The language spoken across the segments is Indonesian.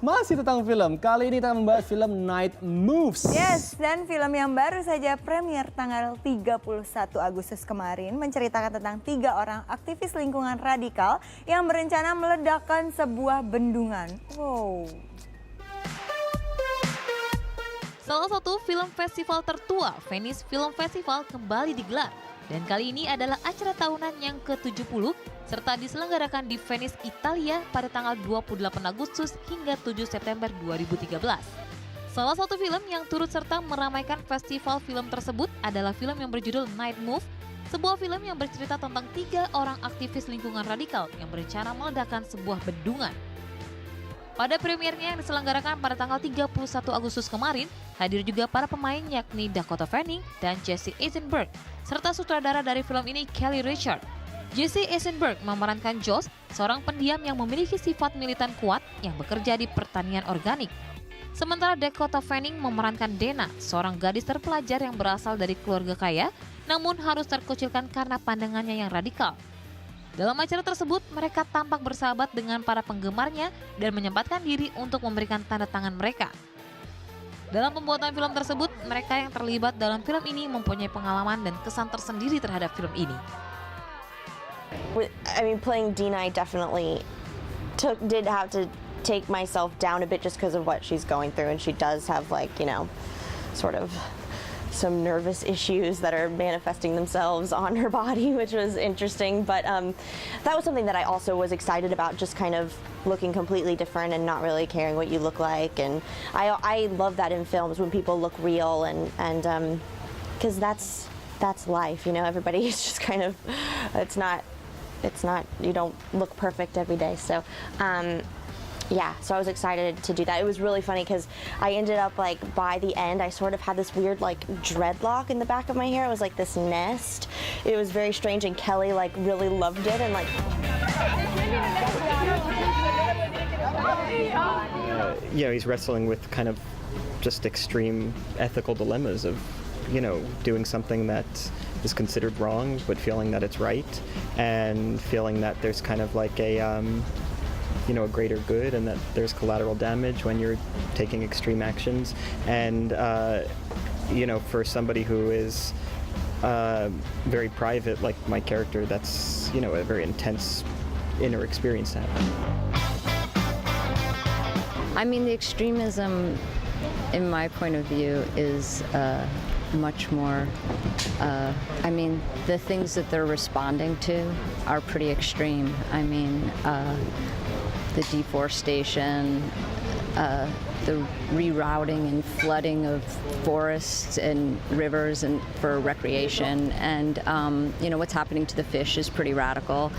Masih tentang film, kali ini kita akan membahas film Night Moves. Yes, dan film yang baru saja premier tanggal 31 Agustus kemarin menceritakan tentang 3 orang aktivis lingkungan radikal yang berencana meledakkan sebuah bendungan. Wow. Salah satu film festival tertua, Venice Film Festival, kembali digelar. Dan kali ini adalah acara tahunan yang ke-70 serta diselenggarakan di Venice, Italia pada tanggal 28 Agustus hingga 7 September 2013. Salah satu film yang turut serta meramaikan festival film tersebut adalah film yang berjudul Night Move, sebuah film yang bercerita tentang 3 orang aktivis lingkungan radikal yang berencana meledakkan sebuah bendungan. Pada premiernya yang diselenggarakan pada tanggal 31 Agustus kemarin, hadir juga para pemain yakni Dakota Fanning dan Jesse Eisenberg, serta sutradara dari film ini Kelly Reichardt. Jesse Eisenberg memerankan Josh, seorang pendiam yang memiliki sifat militan kuat yang bekerja di pertanian organik. Sementara Dakota Fanning memerankan Dana, seorang gadis terpelajar yang berasal dari keluarga kaya, namun harus terkucilkan karena pandangannya yang radikal. Dalam acara tersebut, mereka tampak bersahabat dengan para penggemarnya dan menyempatkan diri untuk memberikan tanda tangan mereka. Dalam pembuatan film tersebut, mereka yang terlibat dalam film ini mempunyai pengalaman dan kesan tersendiri terhadap film ini. I mean, playing Dina, I definitely did have to take myself down a bit just because of what she's going through, and she does have, like, you know, sort of some nervous issues that are manifesting themselves on her body, which was interesting. But that was something that I also was excited about, just kind of looking completely different and not really caring what you look like. And I love that in films when people look real, and because that's life, you know. Everybody is just kind of, it's not you don't look perfect every day. So yeah, so I was excited to do that. It was really funny because I ended up, like, by the end, I sort of had this weird, like, dreadlock in the back of my hair. It was like this nest. It was very strange, and Kelly, like, really loved it, and, like... You know, he's wrestling with kind of just extreme ethical dilemmas of, you know, doing something that is considered wrong, but feeling that it's right, and feeling that there's kind of like a, you know, a greater good, and that there's collateral damage when you're taking extreme actions. And you know, for somebody who is very private, like my character, that's, you know, a very intense inner experience to have. I mean, the extremism, in my point of view, is much more, I mean, the things that they're responding to are pretty extreme. I mean, the deforestation, the rerouting and flooding of forests and rivers and for recreation, and you know, what's happening to the fish is pretty radical.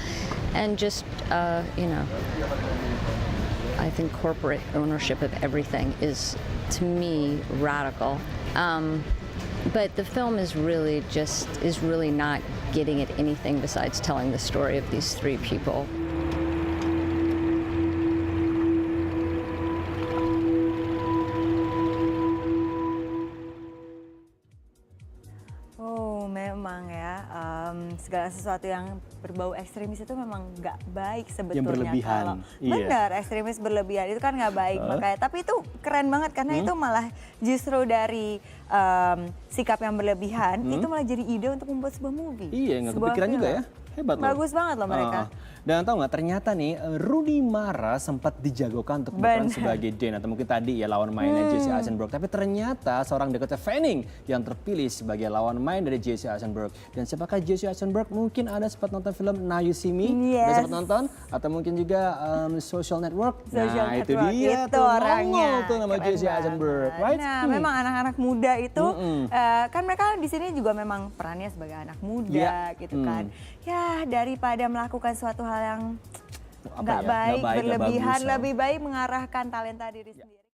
And just, you know, I think corporate ownership of everything is, to me, radical. But the film is really not getting at anything besides telling the story of these 3 people. Oh, memang ya, segala sesuatu yang berbau ekstremis itu memang nggak baik sebetulnya. Yang berlebihan. Kalau Iya. benar, ekstremis berlebihan itu kan nggak baik. Makanya, tapi itu keren banget karena itu malah justru dari sikap yang berlebihan, itu malah jadi ide untuk membuat sebuah movie. Iya, nggak sebuah kepikiran film. juga ya. Hebat loh. Bagus banget loh mereka. Dan tahu nggak, ternyata nih Rooney Mara sempat dijagokan untuk berperan sebagai Dane, atau mungkin tadi ya lawan mainnya Jesse Eisenberg. Tapi ternyata seorang Dakota Fanning yang terpilih sebagai lawan main dari Jesse Eisenberg. Dan siapakah Jesse Eisenberg? Mungkin ada sempat nonton film Now You See Me, Yes. ada sempat nonton, atau mungkin juga Social Network. Social Nah itu Network, dia itu tuh, orangnya. nongol tuh nama Keren Jesse Eisenberg, banget. right? Nah, memang anak-anak muda itu kan mereka di sini juga memang perannya sebagai anak muda gitu kan. Ya, daripada melakukan suatu hal yang nggak baik, berlebihan, bagus, lebih baik mengarahkan talenta diri sendiri.